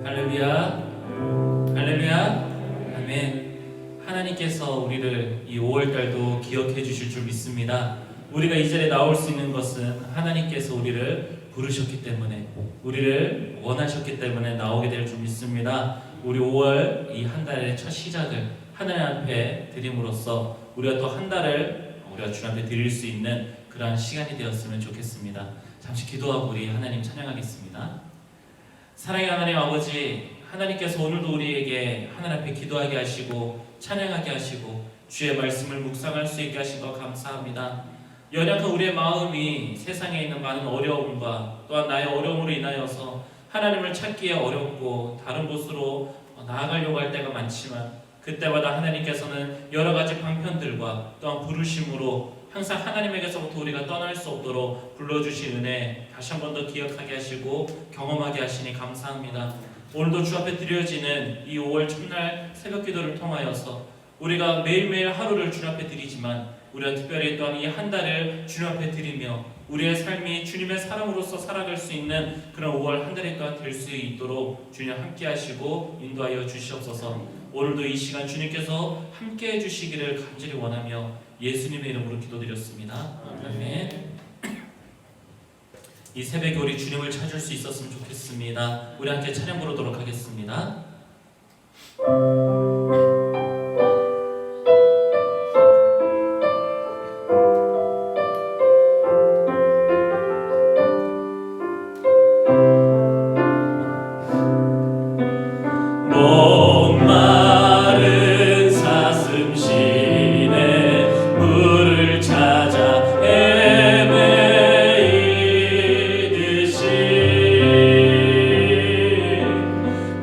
할렐루야, 할렐루야, 아멘. 하나님께서 우리를 이 5월달도 기억해 주실 줄 믿습니다. 우리가 이 자리에 나올 수 있는 것은 하나님께서 우리를 부르셨기 때문에, 우리를 원하셨기 때문에 나오게 될 줄 믿습니다. 우리 5월 이 한 달의 첫 시작을 하나님 앞에 드림으로써 우리가 또 한 달을 우리가 주님 앞에 드릴 수 있는 그러한 시간이 되었으면 좋겠습니다. 잠시 기도하고 우리 하나님 찬양하겠습니다. 사랑의 하나님 아버지, 하나님께서 오늘도 우리에게 하나님 앞에 기도하게 하시고 찬양하게 하시고 주의 말씀을 묵상할 수 있게 하신 것 감사합니다. 연약한 우리의 마음이 세상에 있는 많은 어려움과 또한 나의 어려움으로 인하여서 하나님을 찾기에 어렵고 다른 곳으로 나아가려고 할 때가 많지만, 그때마다 하나님께서는 여러 가지 방편들과 또한 부르심으로 항상 하나님에게서부터 우리가 떠날 수 없도록 불러주신 은혜 다시 한 번 더 기억하게 하시고 경험하게 하시니 감사합니다. 오늘도 주 앞에 드려지는 이 5월 첫날 새벽 기도를 통하여서 우리가 매일매일 하루를 주님 앞에 드리지만, 우리가 특별히 또한 이 한 달을 주님 앞에 드리며 우리의 삶이 주님의 사람으로서 살아갈 수 있는 그런 5월 한 달이 또한 될 수 있도록 주님 함께 하시고 인도하여 주시옵소서. 오늘도 이 시간 주님께서 함께 해주시기를 간절히 원하며 예수님의 이름으로 기도드렸습니다. 아멘. 이 새벽에 우리 주님을 찾을 수 있었으면 좋겠습니다. 우리 함께 찬양 부르도록 하겠습니다.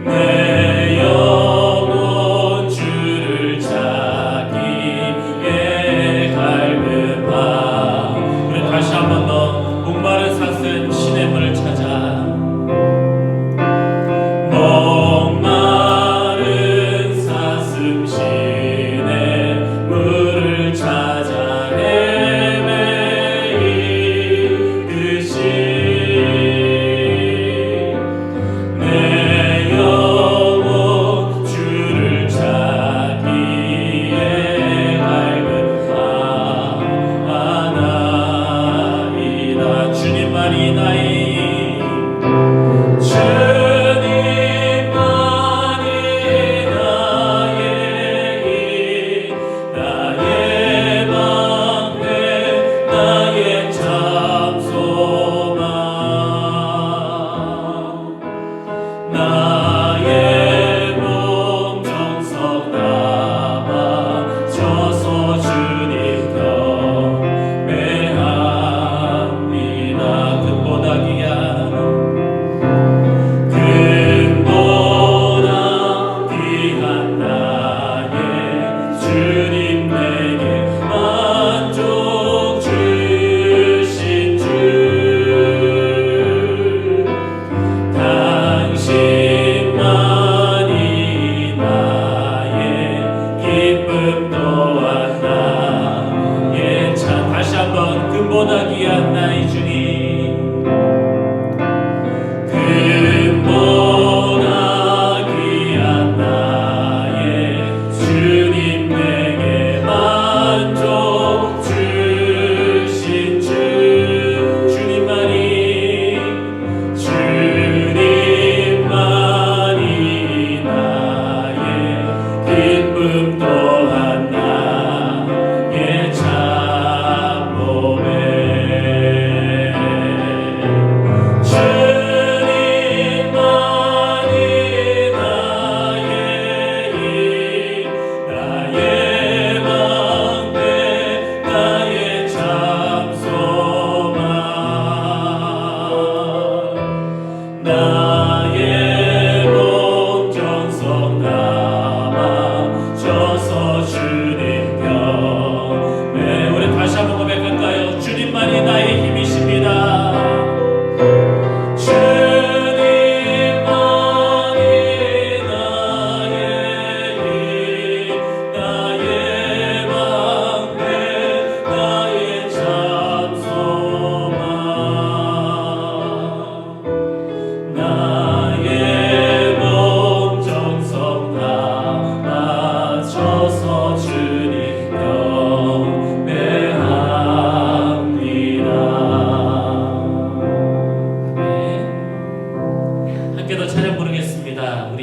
내 영혼 주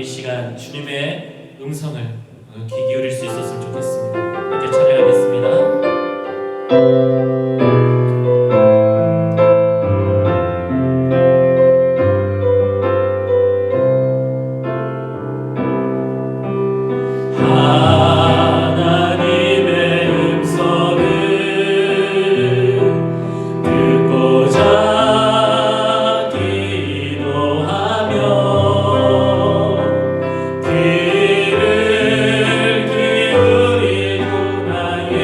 이 시간 주님의 음성을 귀 기울일 수 있었으면 좋겠습니다. 함께 찬양하겠습니다. 귀를 기울이고 나의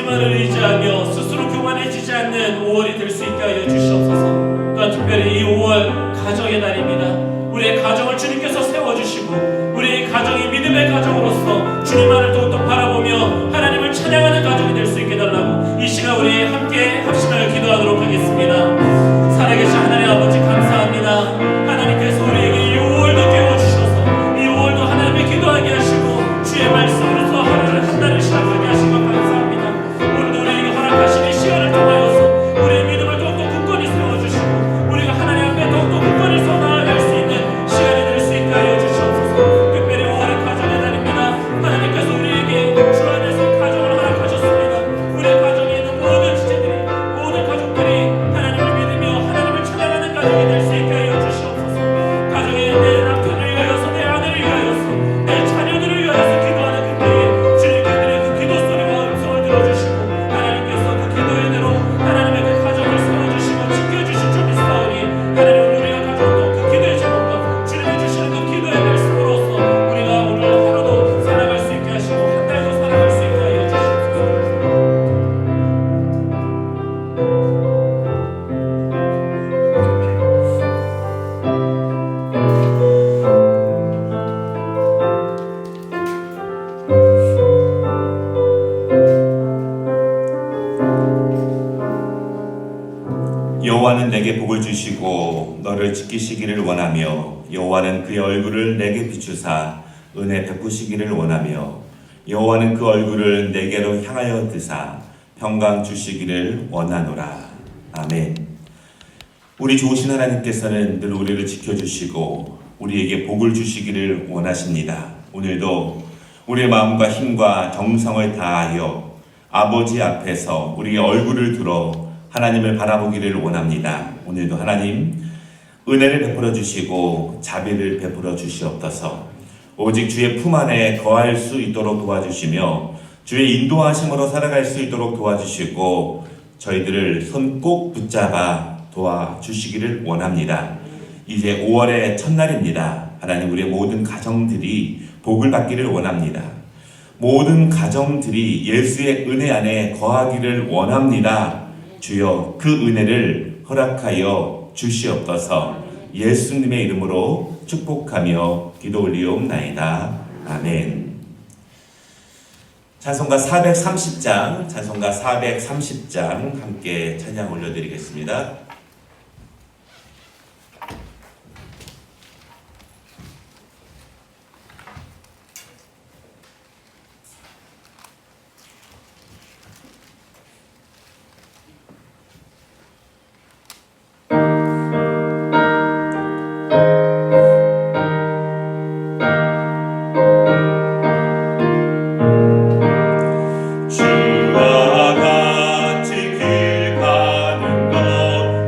자기만을 의지하며 스스로 교만해지지 않는 5월이 될 수 있게 하여 주시옵소서. 또한 특별히 이 5월 가정의 달입니다. 우리의 가정을 주님께서 세워주시고 우리의 가정이 믿음의 가정으로서 주님만을 더욱더 바라보며 하나님을 찬양하는 가정이 될 수 있게 해달라고 이 시간 우리 함께 합심하여 기도하도록 하겠습니다. 살아계신 하나님 아버지 감사합니다. 하나님께서 우리에게 이 5월도 깨워주셔서 이 5월도 하나님의 기도하게 하시고 주의 말씀으로서 하루를 한 달을 시작하게 하신 것 감사합니다. 오늘도 우리에게 허락하신 이 시간을 통하여서 우리의 믿음을 더욱더 굳건히 세워주시고 우리가 하나님 앞에 더욱더 굳건히 서 나아갈 수 있는 시간이 될 수 있게 하여 주시옵소서. 특별히 5월의 가정의 달입니다. 하나님께서 우리에게 주 안에서 가정을 허락하셨습니다. 우리의 가정에 있는 모든 지체들이 모든 가족들이 하나님을 믿으며 하나님을 찬양하는 가정이 될 수 있게 하여 주시옵소서. 가정에 내 남편을 위하여서 내 아내를 위하여서 내 자녀들을 위하여서 기도하는 그때에 주님 그들의 그 기도 소리와 음성을 들어주시고 하나님께서 그 기도의 대로 하나님의 그 가정을 세워주시고 지켜주실 줄 믿사오니 하나님 오늘 우리가 가졌던 그 기도의 제목과 주님이 주시는 그 기도의 말씀으로서 우리가 오늘 하루도 살아갈 수 있게 하시고 한 달도 살아갈 수 있게 하여 주시옵소서. 여호와는 내게 복을 주시고 너를 지키시기를 원하며 여호와는 그의 얼굴을 내게 비추사 은혜 베푸시기를 원하며 여호와는 그 얼굴을 내게로 향하여 드사 평강 주시기를 원하노라. 아멘. 우리 좋으신 하나님께서는 늘 우리를 지켜주시고 우리에게 복을 주시기를 원하십니다. 오늘도 우리의 마음과 힘과 정성을 다하여 아버지 앞에서 우리의 얼굴을 들어 하나님을 바라보기를 원합니다. 오늘도 하나님 은혜를 베풀어 주시고 자비를 베풀어 주시옵소서. 오직 주의 품 안에 거할 수 있도록 도와주시며 주의 인도하심으로 살아갈 수 있도록 도와주시고 저희들을 손 꼭 붙잡아 도와주시기를 원합니다. 이제 5월의 첫날입니다. 하나님 우리의 모든 가정들이 복을 받기를 원합니다. 모든 가정들이 예수의 은혜 안에 거하기를 원합니다. 주여 그 은혜를 허락하여 주시옵소서. 예수님의 이름으로 축복하며 기도 올리옵나이다. 아멘. 찬송가 430장 함께 찬양 올려드리겠습니다. 주와 같이 길 가는 것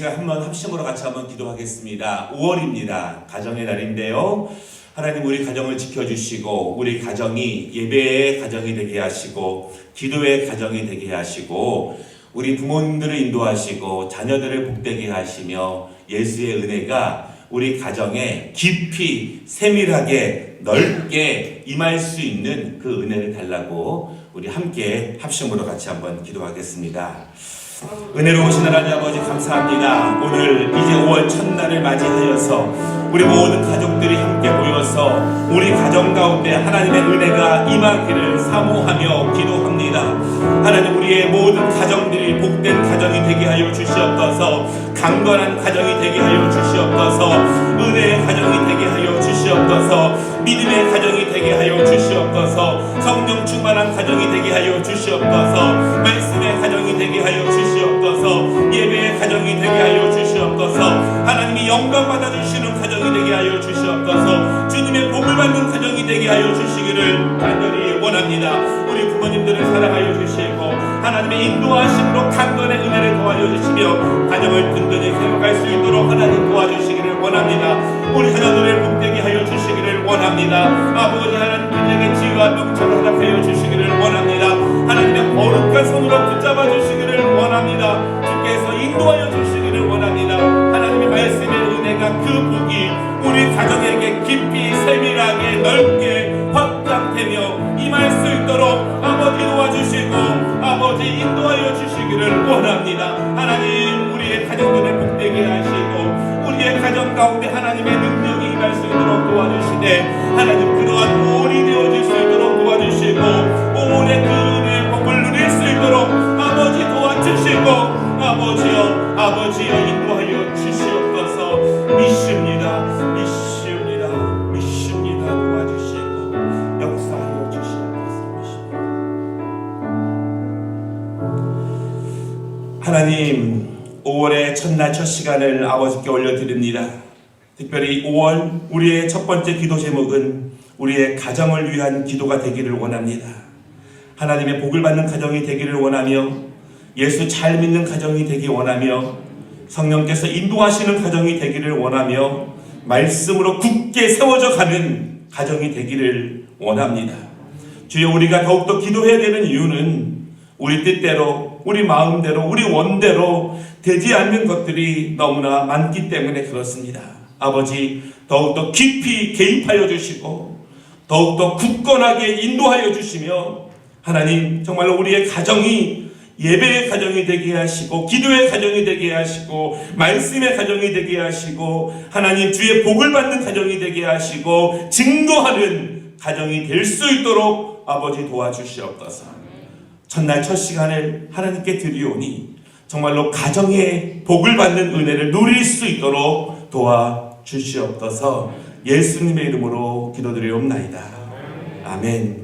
시간 한번 합심으로 같이 한번 기도하겠습니다. 5월입니다. 가정의 날인데요. 하나님 우리 가정을 지켜주시고 우리 가정이 예배의 가정이 되게 하시고 기도의 가정이 되게 하시고 우리 부모님들을 인도하시고 자녀들을 복되게 하시며 예수의 은혜가 우리 가정에 깊이 세밀하게 넓게 임할 수 있는 그 은혜를 달라고 우리 함께 합심으로 같이 한번 기도하겠습니다. 은혜로우신 하나님 아버지 감사합니다. 오늘 이제 5월 첫날을 맞이하여서 우리 모든 가족들이 함께 모여서 우리 가정 가운데 하나님의 은혜가 임하기를 사모하며 기도합니다. 하나님 우리의 모든 가정들이 복된 가정이 되게 하여 주시옵소서. 강건한 가정이 되게 하여 주시옵소서. 은혜의 가정이 되게 하여 주시옵소서. 믿음의 가정이 되게 하여 주시옵소서. 성령 충만한 가정이 되게 하여 주시옵소서. 말씀의 가정이 되게 하여 주시옵소서. 예배의 가정이 되게 하여 주시옵소서. 하나님이 영광 받아주시는 가정이 되게 하여 주시옵소서. 주님의 복을 받는 가정이 되게 하여 주시기를 간절히 원합니다. 우리 부모님들을 사랑하여 주시고 하나님의 인도하심으로 강건의 은혜를 도와줘 주시며 가정을 든든히 세워갈 수 있도록 하나님 도와주시기를 원합니다. 우리 자녀들을 복되게 하여 주시기를 원합니다. 아버지 하나님 그들에게 지혜와 명철을 허락하여 주시기를 원합니다. 하나님의 거룩한 손으로 붙잡아 주시기를 원합니다. 주께서 인도하여 주시기를 원합니다. 하나님의 말씀의 은혜가 그 복이 우리 가정에게 깊이 세밀하게 넓게 확장되며 임할 수 있도록 아버지 도와주시고 아버지 인도하여 주시기를 원합니다. 하나님 우리의 가정들을 복되게 하시고 우리의 가정 가운데 하나님의 능력이 임할 수 있도록 도와주시되 하나님 그러한 5월이 되어질 수 있도록 도와주시고 5월의 그 은혜의 복을 누릴 수 있도록 아버지 도와주시고 아버지여 인도하여 주시옵소서. 믿습니다 도와주시고 역사하여 주시옵소서. 하나님 5월의 첫날 첫 시간을 아버지께 올려드립니다. 특별히 5월 우리의 첫 번째 기도 제목은 우리의 가정을 위한 기도가 되기를 원합니다. 하나님의 복을 받는 가정이 되기를 원하며 예수 잘 믿는 가정이 되기 원하며 성령께서 인도하시는 가정이 되기를 원하며 말씀으로 굳게 세워져 가는 가정이 되기를 원합니다. 주여 우리가 더욱더 기도해야 되는 이유는 우리 뜻대로 우리 마음대로 우리 원대로 되지 않는 것들이 너무나 많기 때문에 그렇습니다. 아버지 더욱더 깊이 개입하여 주시고 더욱더 굳건하게 인도하여 주시며 하나님 정말로 우리의 가정이 예배의 가정이 되게 하시고 기도의 가정이 되게 하시고 말씀의 가정이 되게 하시고 하나님 주의 복을 받는 가정이 되게 하시고 증거하는 가정이 될 수 있도록 아버지 도와주시옵소서. 첫날 첫 시간을 하나님께 드리오니 정말로 가정의 복을 받는 은혜를 누릴 수 있도록 도와주시옵소서. 예수님의 이름으로 기도드리옵나이다. 아멘.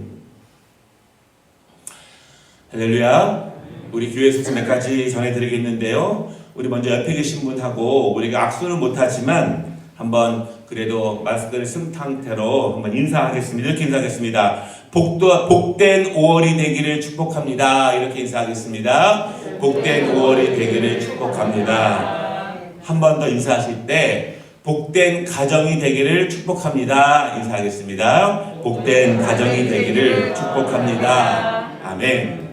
할렐루야. 우리 교회 소식까지 전해드리겠는데요. 우리 먼저 옆에 계신 분하고 우리가 악수는 못하지만 한번 그래도 마스크를 쓴 상태로 한번 인사하겠습니다. 이렇게 인사하겠습니다. 복된 5월이 되기를 축복합니다. 이렇게 인사하겠습니다. 복된 5월이 되기를 축복합니다. 한 번 더 인사하실 때 복된 가정이 되기를 축복합니다. 인사하겠습니다. 복된 가정이 되기를 축복합니다. 아멘.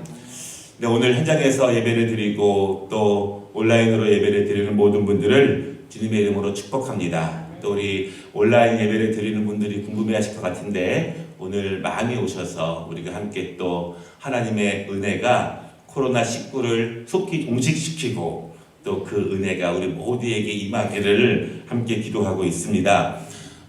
네, 오늘 현장에서 예배를 드리고 또 온라인으로 예배를 드리는 모든 분들을 주님의 이름으로 축복합니다. 또 우리 온라인 예배를 드리는 분들이 궁금해하실 것 같은데 오늘 많이 오셔서 우리가 함께 또 하나님의 은혜가 코로나19를 속히 종식시키고 또 그 은혜가 우리 모두에게 임하기를 함께 기도하고 있습니다.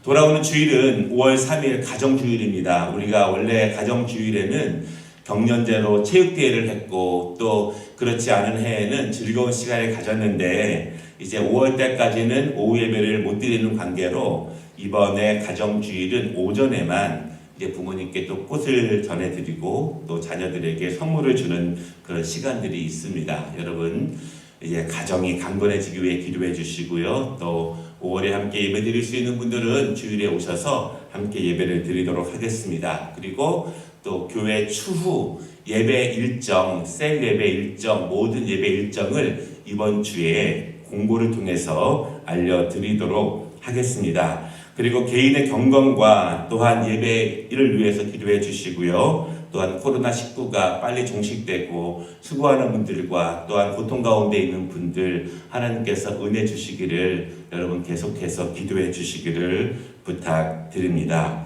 돌아오는 주일은 5월 3일 가정주일입니다. 우리가 원래 가정주일에는 경년제로 체육대회를 했고 또 그렇지 않은 해에는 즐거운 시간을 가졌는데 이제 5월 때까지는 오후 예배를 못 드리는 관계로 이번에 가정주일은 오전에만 이제 부모님께 또 꽃을 전해드리고 또 자녀들에게 선물을 주는 그런 시간들이 있습니다. 여러분 이제 가정이 강건해지기 위해 기도해 주시고요. 또 5월에 함께 예배 드릴 수 있는 분들은 주일에 오셔서 함께 예배를 드리도록 하겠습니다. 그리고 또 교회 추후 예배 일정, 셀 예배 일정, 모든 예배 일정을 이번 주에 공고를 통해서 알려드리도록 하겠습니다. 그리고 개인의 경건과 또한 예배를 위해서 기도해 주시고요. 또한 코로나19가 빨리 종식되고 수고하는 분들과 또한 고통 가운데 있는 분들 하나님께서 은혜 주시기를 여러분 계속해서 기도해 주시기를 부탁드립니다.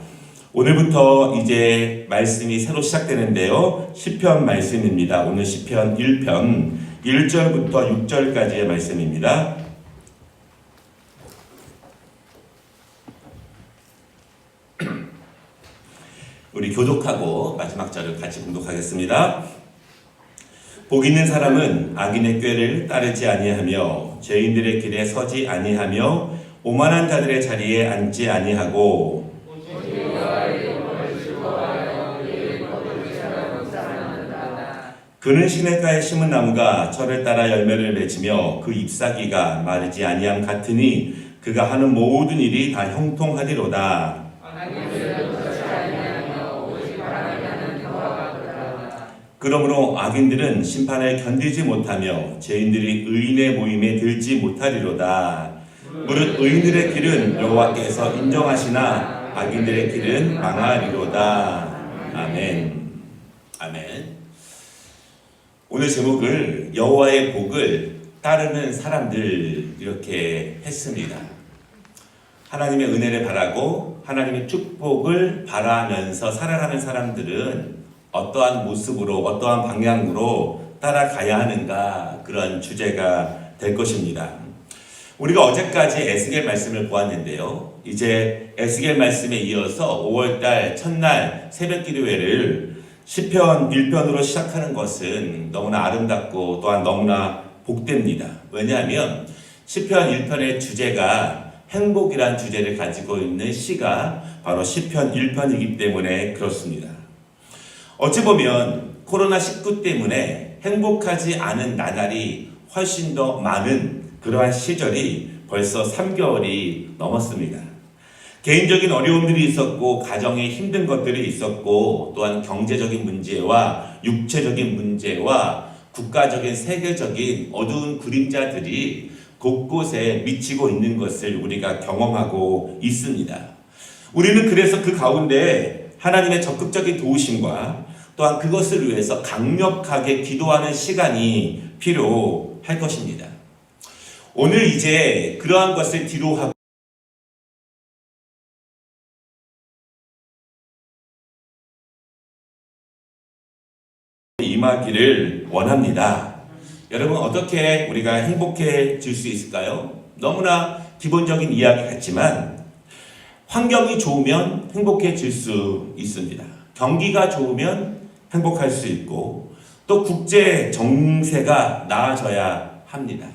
오늘부터 이제 말씀이 새로 시작되는데요. 시편 말씀입니다. 오늘 시편 1편 1절부터 6절까지의 말씀입니다. 우리 교독하고 마지막 절을 같이 봉독하겠습니다. 복 있는 사람은 악인의 꾀를 따르지 아니하며 죄인들의 길에 서지 아니하며 오만한 자들의 자리에 앉지 아니하고 그는 시냇가에 심은 나무가 철을 따라 열매를 맺으며 그 잎사귀가 마르지 아니함 같으니 그가 하는 모든 일이 다 형통하리로다. 그러므로 악인들은 심판을 견디지 못하며 죄인들이 의인의 모임에 들지 못하리로다. 무릇 의인들의 길은 여호와께서 인정하시나 악인들의 길은 망하리로다. 아멘. 아멘. 오늘 제목을 여호와의 복을 따르는 사람들 이렇게 했습니다. 하나님의 은혜를 바라고 하나님의 축복을 바라면서 살아가는 사람들은 어떠한 모습으로 어떠한 방향으로 따라가야 하는가 그런 주제가 될 것입니다. 우리가 어제까지 에스겔 말씀을 보았는데요. 이제 에스겔 말씀에 이어서 5월달 첫날 새벽기도회를 시편 1편으로 시작하는 것은 너무나 아름답고 또한 너무나 복됩니다. 왜냐하면 시편 1편의 주제가 행복이란 주제를 가지고 있는 시가 바로 시편 1편이기 때문에 그렇습니다. 어찌 보면 코로나19 때문에 행복하지 않은 나날이 훨씬 더 많은 그러한 시절이 벌써 3개월이 넘었습니다. 개인적인 어려움들이 있었고 가정에 힘든 것들이 있었고 또한 경제적인 문제와 육체적인 문제와 국가적인 세계적인 어두운 그림자들이 곳곳에 미치고 있는 것을 우리가 경험하고 있습니다. 우리는 그래서 그 가운데 하나님의 적극적인 도우심과 또한 그것을 위해서 강력하게 기도하는 시간이 필요할 것입니다. 오늘 이제 그러한 것을 뒤로하고 임하기를 원합니다. 여러분 어떻게 우리가 행복해질 수 있을까요? 너무나 기본적인 이야기 같지만 환경이 좋으면 행복해질 수 있습니다. 경기가 좋으면 행복할 수 있고 또 국제 정세가 나아져야 합니다.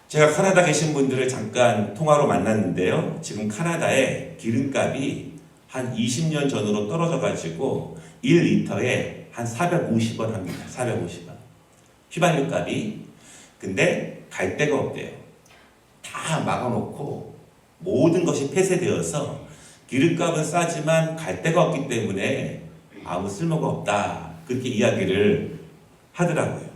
제가 카나다 계신 분들을 잠깐 통화로 만났는데요. 지금 카나다의 기름값이 한 20년 전으로 떨어져 가지고 1리터에 한 450원 합니다. 450원. 휘발유 값이. 근데 갈 데가 없대요. 다 막아놓고 모든 것이 폐쇄되어서 기름값은 싸지만 갈 데가 없기 때문에 아무 쓸모가 없다. 그렇게 이야기를 하더라고요.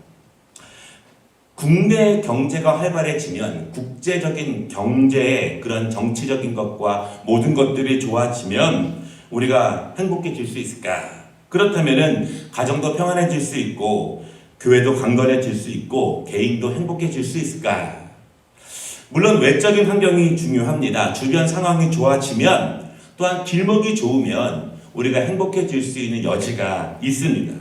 국내 경제가 활발해지면 국제적인 경제의 그런 정치적인 것과 모든 것들이 좋아지면 우리가 행복해질 수 있을까? 그렇다면은 가정도 평안해질 수 있고 교회도 강건해질 수 있고 개인도 행복해질 수 있을까? 물론 외적인 환경이 중요합니다. 주변 상황이 좋아지면 또한 길목이 좋으면 우리가 행복해질 수 있는 여지가 있습니다.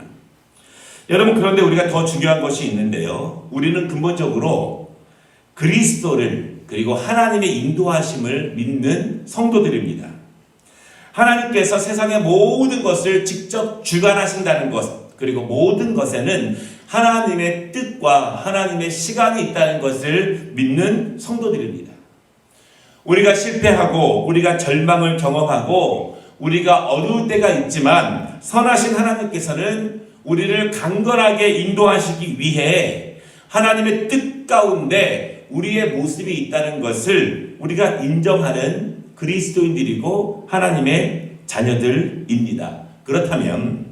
여러분 그런데 우리가 더 중요한 것이 있는데요. 우리는 근본적으로 그리스도를 그리고 하나님의 인도하심을 믿는 성도들입니다. 하나님께서 세상의 모든 것을 직접 주관하신다는 것 그리고 모든 것에는 하나님의 뜻과 하나님의 시간이 있다는 것을 믿는 성도들입니다. 우리가 실패하고 우리가 절망을 경험하고 우리가 어두울 때가 있지만 선하신 하나님께서는 우리를 강건하게 인도하시기 위해 하나님의 뜻 가운데 우리의 모습이 있다는 것을 우리가 인정하는 그리스도인들이고 하나님의 자녀들입니다. 그렇다면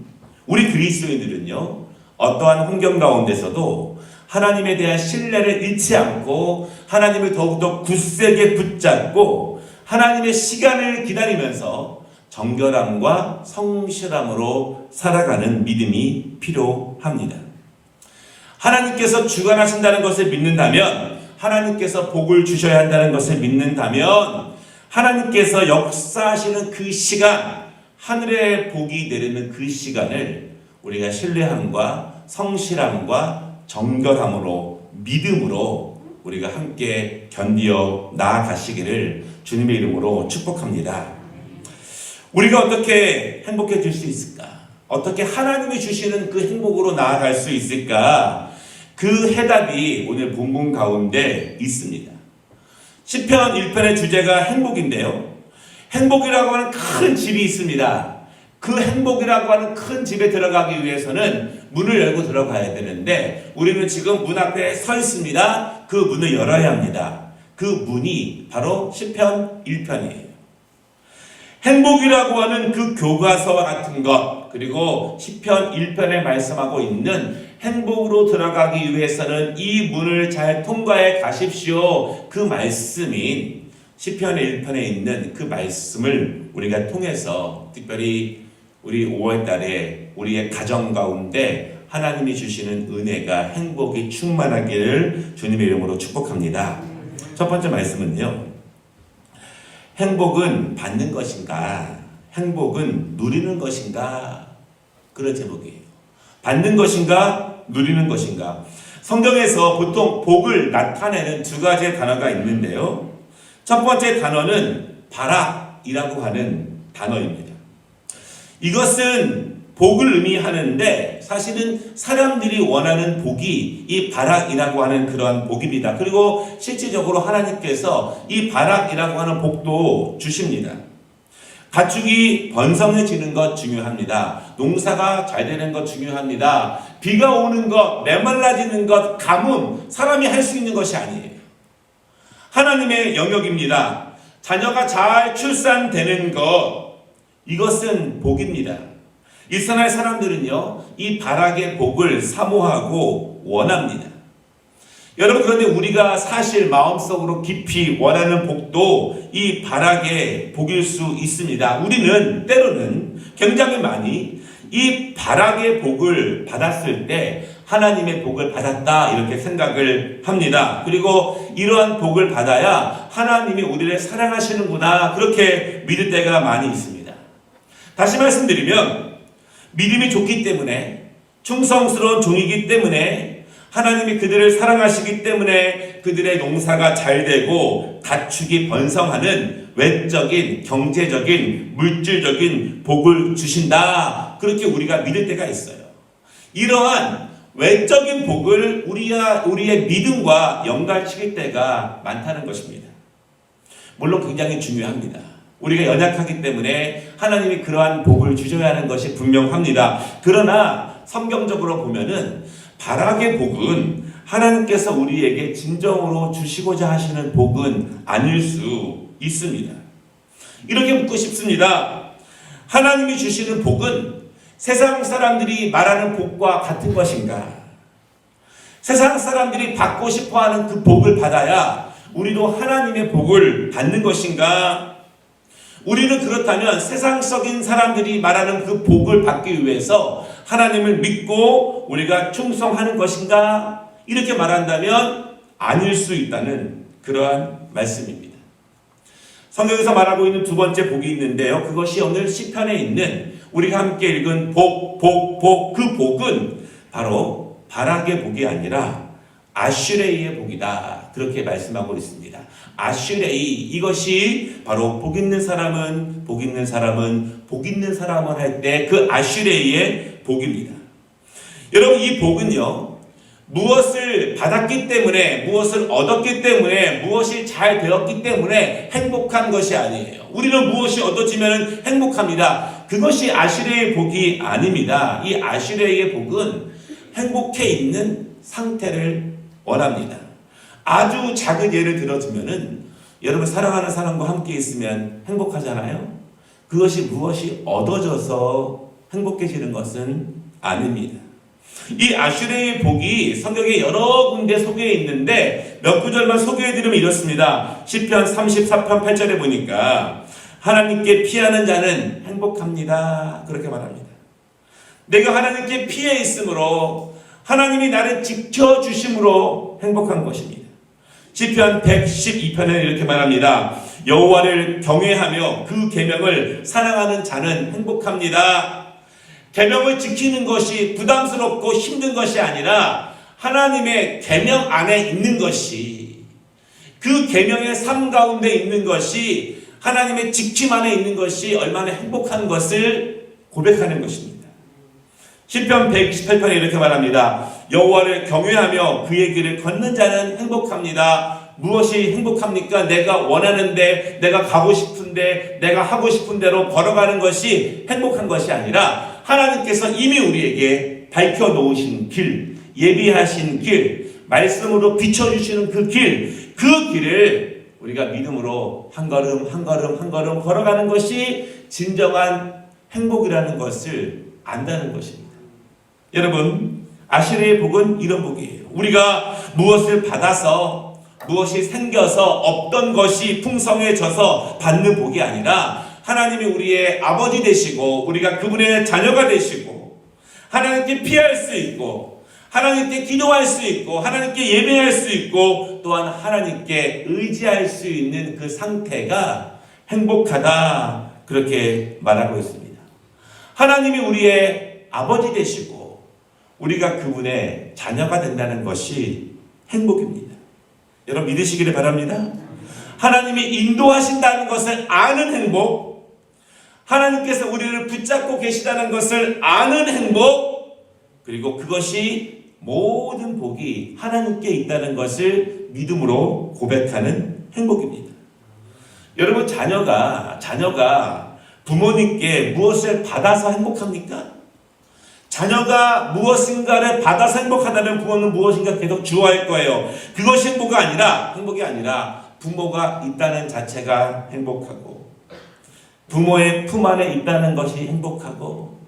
우리 그리스도인들은요 어떠한 환경 가운데서도 하나님에 대한 신뢰를 잃지 않고 하나님을 더욱더 굳세게 붙잡고 하나님의 시간을 기다리면서 정결함과 성실함으로 살아가는 믿음이 필요합니다. 하나님께서 주관하신다는 것을 믿는다면, 하나님께서 복을 주셔야 한다는 것을 믿는다면, 하나님께서 역사하시는 그 시간, 하늘의 복이 내리는 그 시간을 우리가 신뢰함과 성실함과 정결함으로, 믿음으로 우리가 함께 견디어 나아가시기를 주님의 이름으로 축복합니다. 우리가 어떻게 행복해질 수 있을까? 어떻게 하나님이 주시는 그 행복으로 나아갈 수 있을까? 그 해답이 오늘 본문 가운데 있습니다. 시편 1편의 주제가 행복인데요. 행복이라고 하는 큰 집이 있습니다. 그 행복이라고 하는 큰 집에 들어가기 위해서는 문을 열고 들어가야 되는데 우리는 지금 문 앞에 서 있습니다. 그 문을 열어야 합니다. 그 문이 바로 시편 1편이에요. 행복이라고 하는 그 교과서와 같은 것, 그리고 시편 1편에 말씀하고 있는 행복으로 들어가기 위해서는 이 문을 잘 통과해 가십시오. 그 말씀인 시편의 1편에 있는 그 말씀을 우리가 통해서 특별히 우리 5월달에 우리의 가정 가운데 하나님이 주시는 은혜가 행복이 충만하기를 주님의 이름으로 축복합니다. 첫 번째 말씀은요. 행복은 받는 것인가? 행복은 누리는 것인가? 그런 제목이에요. 받는 것인가? 누리는 것인가? 성경에서 보통 복을 나타내는 두 가지의 단어가 있는데요. 첫 번째 단어는 바락이라고 하는 단어입니다. 이것은 복을 의미하는데 사실은 사람들이 원하는 복이 이 바락이라고 하는 그러한 복입니다. 그리고 실질적으로 하나님께서 이 바락이라고 하는 복도 주십니다. 가축이 번성해지는 것 중요합니다. 농사가 잘 되는 것 중요합니다. 비가 오는 것, 메말라지는 것, 가뭄, 사람이 할 수 있는 것이 아니에요. 하나님의 영역입니다. 자녀가 잘 출산되는 것, 이것은 복입니다. 이스라엘 사람들은요, 이 바락의 복을 사모하고 원합니다. 여러분, 그런데 우리가 사실 마음속으로 깊이 원하는 복도 이 바락의 복일 수 있습니다. 우리는 때로는 굉장히 많이 이 바락의 복을 받았을 때 하나님의 복을 받았다 이렇게 생각을 합니다. 그리고 이러한 복을 받아야 하나님이 우리를 사랑하시는구나 그렇게 믿을 때가 많이 있습니다. 다시 말씀드리면 믿음이 좋기 때문에 충성스러운 종이기 때문에 하나님이 그들을 사랑하시기 때문에 그들의 농사가 잘 되고 가축이 번성하는 외적인 경제적인 물질적인 복을 주신다 그렇게 우리가 믿을 때가 있어요. 이러한 외적인 복을 우리의 믿음과 연관시킬 때가 많다는 것입니다. 물론 굉장히 중요합니다. 우리가 연약하기 때문에 하나님이 그러한 복을 주셔야 하는 것이 분명합니다. 그러나 성경적으로 보면은 바락의 복은 하나님께서 우리에게 진정으로 주시고자 하시는 복은 아닐 수 있습니다. 이렇게 묻고 싶습니다. 하나님이 주시는 복은 세상 사람들이 말하는 복과 같은 것인가? 세상 사람들이 받고 싶어하는 그 복을 받아야 우리도 하나님의 복을 받는 것인가? 우리는 그렇다면 세상적인 사람들이 말하는 그 복을 받기 위해서 하나님을 믿고 우리가 충성하는 것인가? 이렇게 말한다면 아닐 수 있다는 그러한 말씀입니다. 성경에서 말하고 있는 두 번째 복이 있는데요. 그것이 오늘 시편에 있는 우리가 함께 읽은 복. 그 복은 바로 바락의 복이 아니라 아슈레이의 복이다. 그렇게 말씀하고 있습니다. 아슈레이, 이것이 바로 복 있는 사람은 할 때 그 아슈레이의 복입니다. 여러분, 이 복은요, 무엇을 받았기 때문에, 무엇을 얻었기 때문에, 무엇이 잘 되었기 때문에 행복한 것이 아니에요. 우리는 무엇이 얻어지면 행복합니다. 그것이 아슈레이의 복이 아닙니다. 이 아슈레이의 복은 행복해 있는 상태를 원합니다. 아주 작은 예를 들어주면은 여러분 사랑하는 사람과 함께 있으면 행복하잖아요. 그것이 무엇이 얻어져서 행복해지는 것은 아닙니다. 이 아슈레의 복이 성경에 여러 군데 소개해 있는데 몇 구절만 소개해 드리면 이렇습니다. 시편 34편 8절에 보니까 하나님께 피하는 자는 행복합니다. 그렇게 말합니다. 내가 하나님께 피해 있으므로 하나님이 나를 지켜주심으로 행복한 것입니다. 시편 112편에 이렇게 말합니다. 여호와를 경외하며 그 계명을 사랑하는 자는 행복합니다. 계명을 지키는 것이 부담스럽고 힘든 것이 아니라 하나님의 계명 안에 있는 것이, 그 계명의 삶 가운데 있는 것이, 하나님의 지킴 안에 있는 것이 얼마나 행복한 것을 고백하는 것입니다. 시편 128편에 이렇게 말합니다. 여호와를 경외하며 그의 길을 걷는 자는 행복합니다. 무엇이 행복합니까? 내가 원하는데, 내가 가고 싶은데, 내가 하고 싶은 대로 걸어가는 것이 행복한 것이 아니라 하나님께서 이미 우리에게 밝혀놓으신 길, 예비하신 길, 말씀으로 비춰주시는 그 길을 우리가 믿음으로 한 걸음 한 걸음 한 걸음 걸어가는 것이 진정한 행복이라는 것을 안다는 것입니다. 여러분, 아시리의 복은 이런 복이에요. 우리가 무엇을 받아서, 무엇이 생겨서, 없던 것이 풍성해져서 받는 복이 아니라 하나님이 우리의 아버지 되시고 우리가 그분의 자녀가 되시고 하나님께 피할 수 있고 하나님께 기도할 수 있고 하나님께 예배할 수 있고 또한 하나님께 의지할 수 있는 그 상태가 행복하다, 그렇게 말하고 있습니다. 하나님이 우리의 아버지 되시고 우리가 그분의 자녀가 된다는 것이 행복입니다. 여러분 믿으시기를 바랍니다. 하나님이 인도하신다는 것을 아는 행복, 하나님께서 우리를 붙잡고 계시다는 것을 아는 행복, 그리고 그것이 모든 복이 하나님께 있다는 것을 믿음으로 고백하는 행복입니다. 여러분, 자녀가 부모님께 무엇을 받아서 행복합니까? 자녀가 무엇인가를 받아서 행복하다면 부모는 무엇인가 계속 주어할 거예요. 그것이 행복이 아니라 부모가 있다는 자체가 행복하고, 부모의 품 안에 있다는 것이 행복하고,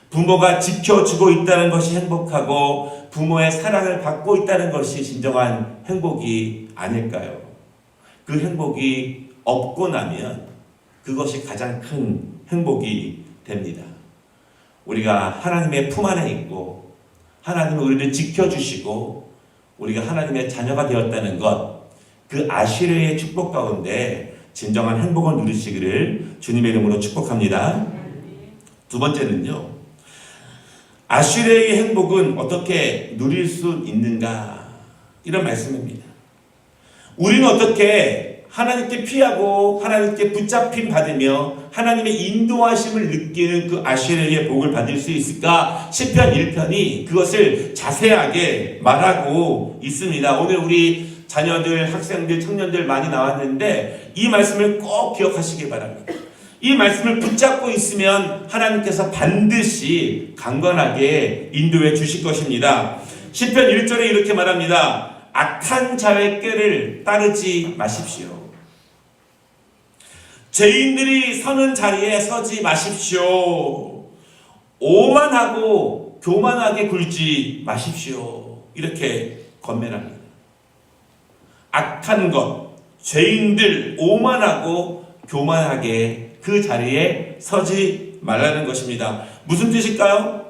부모가 지켜주고 있다는 것이 행복하고, 부모의 사랑을 받고 있다는 것이 진정한 행복이 아닐까요? 그 행복이 없고 나면 그것이 가장 큰 행복이 됩니다. 우리가 하나님의 품 안에 있고 하나님은 우리를 지켜주시고 우리가 하나님의 자녀가 되었다는 것, 그 아시르의 축복 가운데 진정한 행복을 누리시기를 주님의 이름으로 축복합니다. 두 번째는요, 아시르의 행복은 어떻게 누릴 수 있는가, 이런 말씀입니다. 우리는 어떻게 하나님께 피하고 하나님께 붙잡힘 받으며 하나님의 인도하심을 느끼는 그 아시르의 복을 받을 수 있을까? 시편 1편이 그것을 자세하게 말하고 있습니다. 오늘 우리 자녀들, 학생들, 청년들 많이 나왔는데 이 말씀을 꼭 기억하시기 바랍니다. 이 말씀을 붙잡고 있으면 하나님께서 반드시 강건하게 인도해 주실 것입니다. 시편 1절에 이렇게 말합니다. 악한 자의 꾀를 따르지 마십시오. 죄인들이 서는 자리에 서지 마십시오. 오만하고 교만하게 굴지 마십시오. 이렇게 권면합니다. 악한 것, 죄인들, 오만하고 교만하게 그 자리에 서지 말라는 것입니다. 무슨 뜻일까요?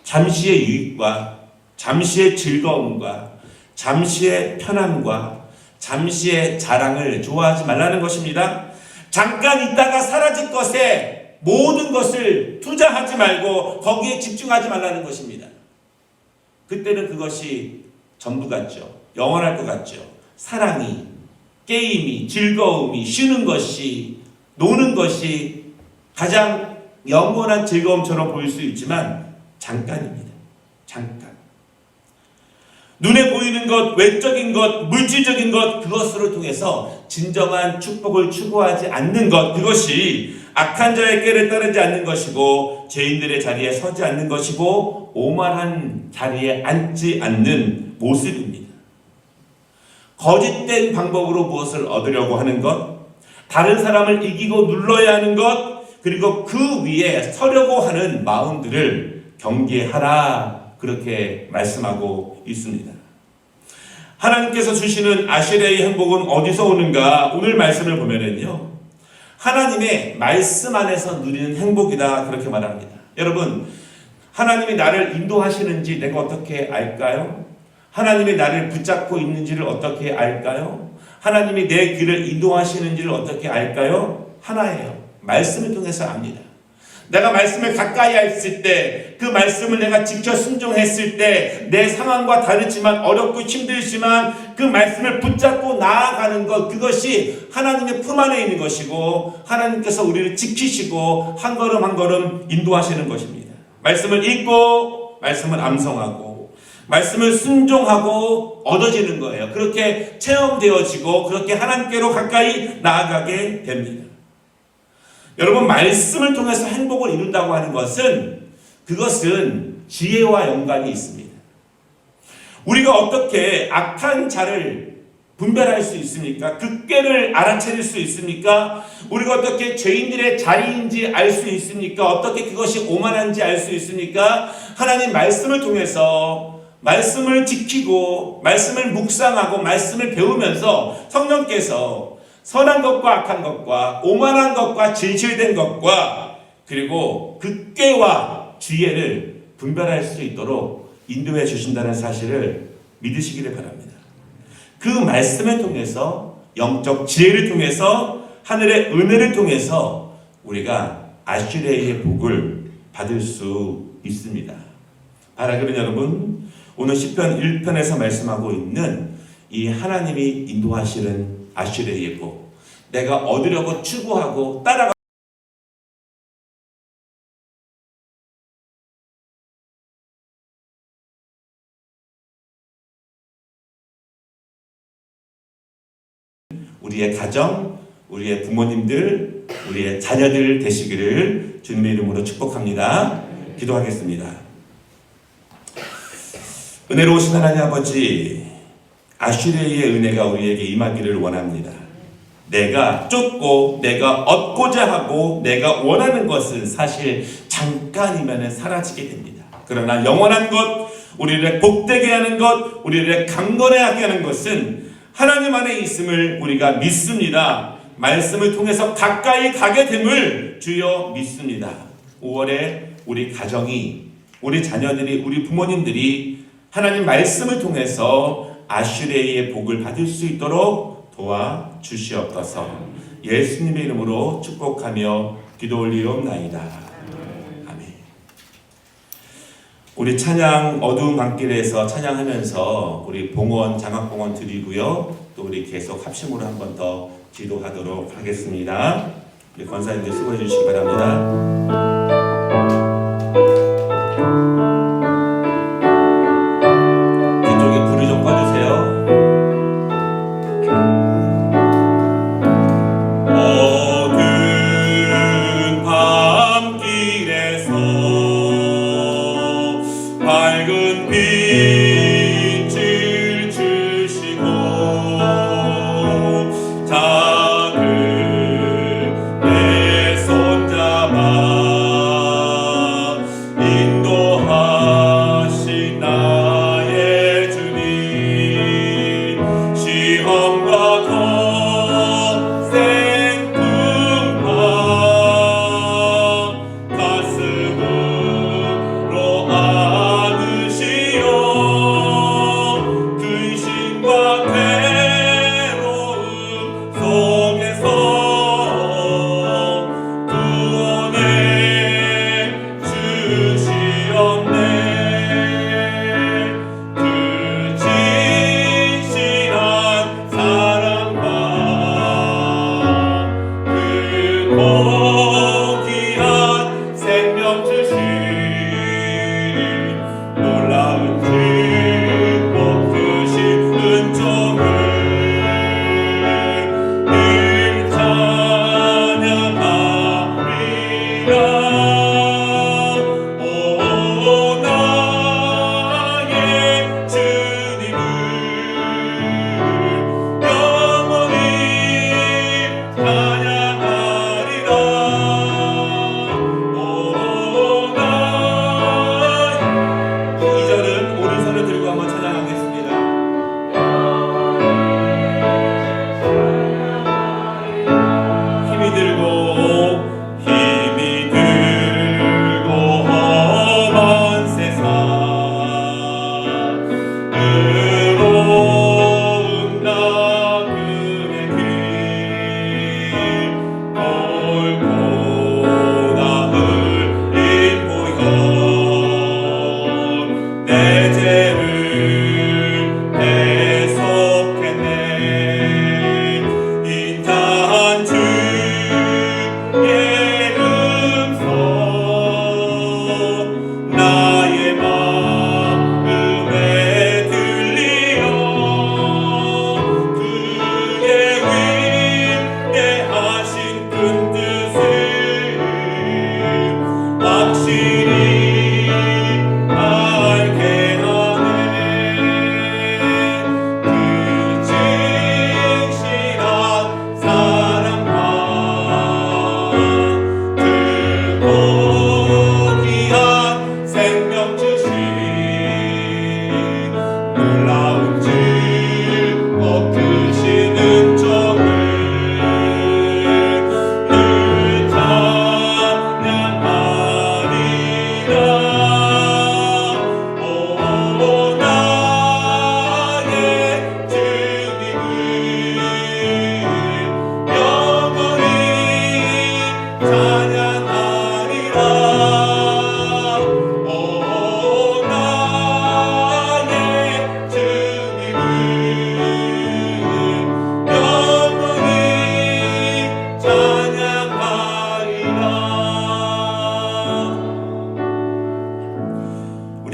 잠시의 유익과 잠시의 즐거움과 잠시의 편함과 잠시의 자랑을 좋아하지 말라는 것입니다. 잠깐 있다가 사라질 것에 모든 것을 투자하지 말고 거기에 집중하지 말라는 것입니다. 그때는 그것이 전부 같죠. 영원할 것 같죠. 사랑이, 게임이, 즐거움이, 쉬는 것이, 노는 것이 가장 영원한 즐거움처럼 보일 수 있지만 잠깐입니다. 잠깐. 눈에 보이는 것, 외적인 것, 물질적인 것, 그것으로 통해서 진정한 축복을 추구하지 않는 것, 그것이 악한 자의 꾀를 따르지 않는 것이고 죄인들의 자리에 서지 않는 것이고 오만한 자리에 앉지 않는 모습입니다. 거짓된 방법으로 무엇을 얻으려고 하는 것, 다른 사람을 이기고 눌러야 하는 것, 그리고 그 위에 서려고 하는 마음들을 경계하라 그렇게 말씀하고 있습니다. 하나님께서 주시는 아시레의 행복은 어디서 오는가? 오늘 말씀을 보면은요, 하나님의 말씀 안에서 누리는 행복이다 그렇게 말합니다. 여러분, 하나님이 나를 인도하시는지 내가 어떻게 알까요? 하나님이 나를 붙잡고 있는지를 어떻게 알까요? 하나님이 내 길을 인도하시는지를 어떻게 알까요? 하나예요. 말씀을 통해서 압니다. 내가 말씀을 가까이 했을 때, 그 말씀을 내가 직접 순종했을 때, 내 상황과 다르지만 어렵고 힘들지만 그 말씀을 붙잡고 나아가는 것, 그것이 하나님의 품 안에 있는 것이고 하나님께서 우리를 지키시고 한 걸음 한 걸음 인도하시는 것입니다. 말씀을 읽고 말씀을 암송하고 말씀을 순종하고 얻어지는 거예요. 그렇게 체험되어지고 그렇게 하나님께로 가까이 나아가게 됩니다. 여러분, 말씀을 통해서 행복을 이룬다고 하는 것은, 그것은 지혜와 연관이 있습니다. 우리가 어떻게 악한 자를 분별할 수 있습니까? 그 꾀를 알아차릴 수 있습니까? 우리가 어떻게 죄인들의 자리인지 알 수 있습니까? 어떻게 그것이 오만한지 알 수 있습니까? 하나님 말씀을 통해서 말씀을 지키고 말씀을 묵상하고 말씀을 배우면서 성령께서 선한 것과 악한 것과 오만한 것과 진실된 것과 그리고 그 꾀와 지혜를 분별할 수 있도록 인도해 주신다는 사실을 믿으시기를 바랍니다. 그 말씀을 통해서, 영적 지혜를 통해서, 하늘의 은혜를 통해서 우리가 아슈레의 복을 받을 수 있습니다. 바라기는 여러분, 오늘 시편 1편에서 말씀하고 있는 이 하나님이 인도하시는 아슈레의 복, 내가 얻으려고 추구하고 따라가 우리의 가정, 우리의 부모님들, 우리의 자녀들 되시기를 주님의 이름으로 축복합니다. 기도하겠습니다. 은혜로우신 하나님 아버지, 아슈레의 은혜가 우리에게 임하기를 원합니다. 내가 쫓고 내가 얻고자 하고 내가 원하는 것은 사실 잠깐이면 사라지게 됩니다. 그러나 영원한 것, 우리를 복되게 하는 것, 우리를 강건하게 하는 것은 하나님 안에 있음을 우리가 믿습니다. 말씀을 통해서 가까이 가게 됨을 주여 믿습니다. 5월에 우리 가정이, 우리 자녀들이, 우리 부모님들이 하나님 말씀을 통해서 아슈레의 복을 받을 수 있도록 도와주시옵소서. 예수님의 이름으로 축복하며 기도 올리옵나이다. 아멘. 우리 찬양 어두운 밤길에서 찬양하면서 우리 봉헌, 장학봉헌 드리고요. 또 우리 계속 합심으로 한 번 더 기도하도록 하겠습니다. 우리 권사님들 수고해 주시기 바랍니다.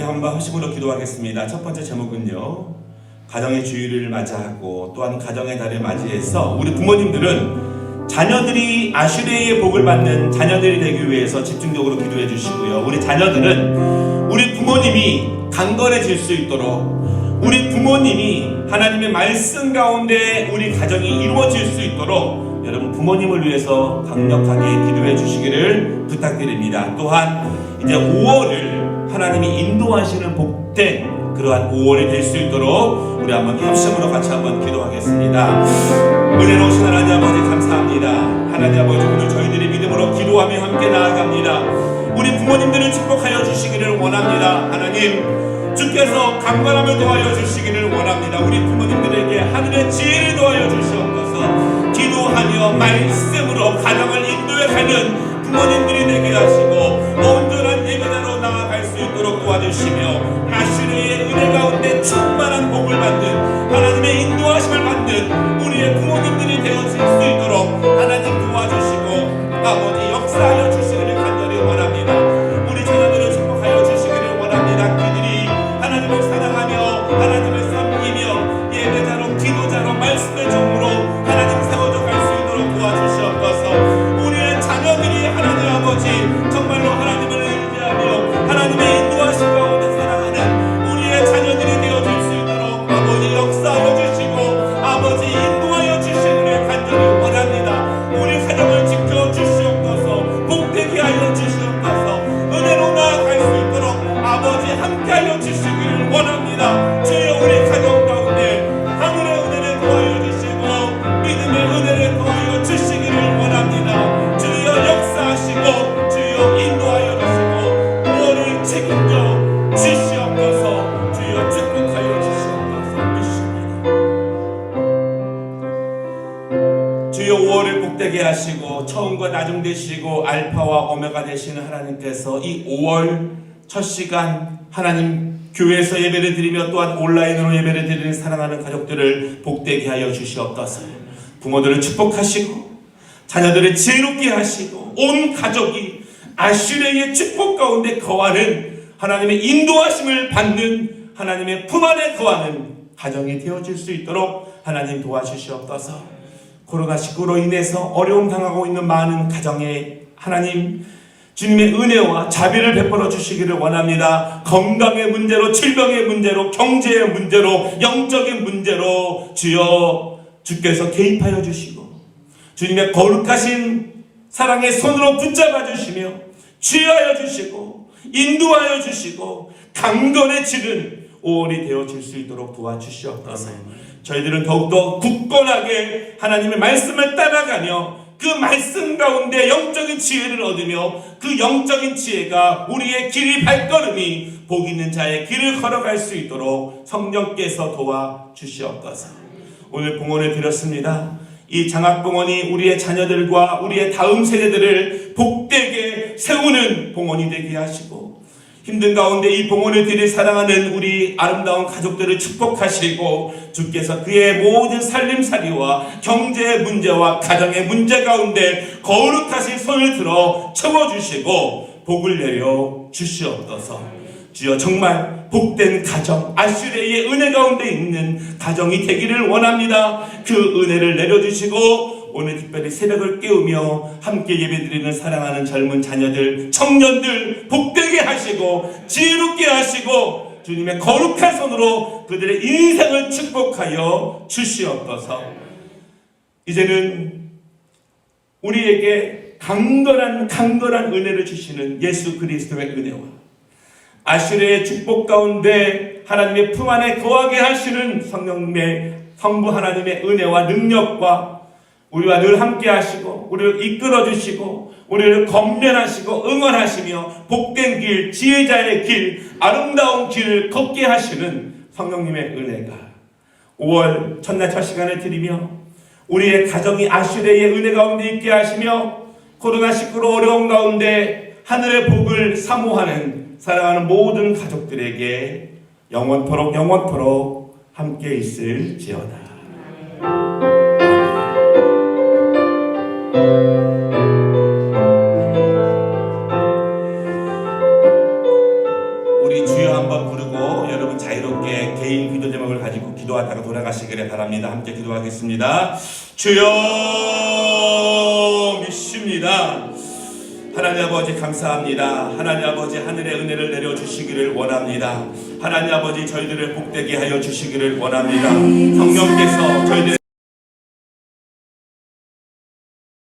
한번 합심으로 기도하겠습니다. 첫 번째 제목은요, 가정의 주일을 맞이하고 또한 가정의 달을 맞이해서 우리 부모님들은 자녀들이 아슈레의 복을 받는 자녀들이 되기 위해서 집중적으로 기도해 주시고요. 우리 자녀들은 우리 부모님이 강건해질 수 있도록, 우리 부모님이 하나님의 말씀 가운데 우리 가정이 이루어질 수 있도록 여러분 부모님을 위해서 강력하게 기도해 주시기를 부탁드립니다. 또한 이제 5월을 하나님이 인도하시는 복된 그러한 5월이 될 수 있도록 우리 한번 합심으로 같이 한번 기도하겠습니다. 은혜로우신 하나님 아버지 감사합니다. 하나님 아버지, 오늘 저희들이 믿음으로 기도하며 함께 나아갑니다. 우리 부모님들을 축복하여 주시기를 원합니다. 하나님, 주께서 강건함을 도와여 주시기를 원합니다. 우리 부모님들에게 하늘의 지혜를 도와여 주시옵소서. 기도하며 말씀으로 가정을 인도해가는 부모님들이 되게 하시고 온전한 예배자로 나아갈 수 있도록 도와주시며 아슈레의 은혜 가운데 충만한 복을 받는 하나님의 인도하심을 받는 우리의 부모님들이 되어질 수 있도록 하나님 도와주시고 아버지 역사하여 주시기를 간절히 원합니다. 우리 자녀들을 축복하여 주시기를 원합니다. 그들이 하나님을 사랑하며 하나님을 섬기며 예배자로 기도자로 말씀의 종으로 하나님 세워져 갈 수 있도록 도와주시옵소서. 우리의 자녀들이 하나님 아버지 정말로 하나님을 의지하며 하나님의 인도하심 가운데 살아가는 우리의 자녀들이 되어질 수 있도록 아버지 역사하여 주시고 아버지 인도하여 주시기를 간절히 원합니다. 우리 가정을 지켜 주시옵소서. 복되게 하여 주시옵소서. 은혜로 나아갈 수 있도록 아버지 함께하여 주시기를 원합니다. 주여, 우리 가정 가운데 하늘의 은혜를 도와여 주시고 믿음의 은혜를 도와여 주시기를 원합니다. 주여 역사하시고 주여 인도하여 주시고 5월을 책임져 주시옵소서. 주여 축복하여 주시옵소서. 믿습니다. 주여 5월을 복되게 하시고 처음과 나중 되시고 알파와 오메가 되시는 하나님께서 이 5월 첫 시간 하나님 교회에서 예배를 드리며 또한 온라인으로 예배를 드리는 사랑하는 가족들을 복되게 하여 주시옵소서. 부모들을 축복하시고 자녀들을 지혜롭게 하시고 온 가족이 아슈레의 축복 가운데 거하는 하나님의 인도하심을 받는 하나님의 품 안에 거하는 가정이 되어질 수 있도록 하나님 도와주시옵소서. 코로나19로 인해서 어려움 당하고 있는 많은 가정에 하나님 주님의 은혜와 자비를 베풀어 주시기를 원합니다. 건강의 문제로, 질병의 문제로, 경제의 문제로, 영적인 문제로 주께서 개입하여 주시고 주님의 거룩하신 사랑의 손으로 붙잡아 주시며 치유하여 주시고 인도하여 주시고 강건해지는 5월이 되어질 수 있도록 도와주시옵소서. 저희들은 더욱더 굳건하게 하나님의 말씀을 따라가며 그 말씀 가운데 영적인 지혜를 얻으며 그 영적인 지혜가 우리의 길이 발걸음이 복 있는 자의 길을 걸어갈 수 있도록 성령께서 도와주시옵소서. 오늘 봉헌을 드렸습니다. 이 장학봉헌이 우리의 자녀들과 우리의 다음 세대들을 복되게 세우는 봉헌이 되게 하시고 힘든 가운데 이 봉헌을 드릴 사랑하는 우리 아름다운 가족들을 축복하시고 주께서 그의 모든 살림살이와 경제의 문제와 가정의 문제 가운데 거룩하신 손을 들어 채워주시고 복을 내려 주시옵소서. 주여, 정말 복된 가정, 아슈레의 은혜 가운데 있는 가정이 되기를 원합니다. 그 은혜를 내려주시고 오늘 특별히 새벽을 깨우며 함께 예배드리는 사랑하는 젊은 자녀들, 청년들 복되게 하시고 지혜롭게 하시고 주님의 거룩한 손으로 그들의 인생을 축복하여 주시옵소서. 이제는 우리에게 강건한 은혜를 주시는 예수 그리스도의 은혜와 아슈레의 축복 가운데 하나님의 품 안에 거하게 하시는 성령님의 성부 하나님의 은혜와 능력과 우리와 늘 함께 하시고 우리를 이끌어 주시고 우리를 건면하시고 응원하시며 복된 길, 지혜자의 길, 아름다운 길을 걷게 하시는 성령님의 은혜가 5월 첫날 첫 시간을 드리며 우리의 가정이 아슈레의 은혜 가운데 있게 하시며 코로나19로 어려운 가운데 하늘의 복을 사모하는 사랑하는 모든 가족들에게 영원토록 함께 있을지어다. 우리 주여 한번 한번 부르고 여러분 자유롭게 개인 기도 제목을 가지고 기도하다가 돌아가시기를 바랍니다. 함께 기도하겠습니다. 주여 믿습니다. 하나님 아버지 감사합니다. 하나님 아버지 하늘의 은혜를 내려주시기를 원합니다. 하나님 아버지 저희들을 복되게 하여 주시기를 원합니다. 성령께서 저희들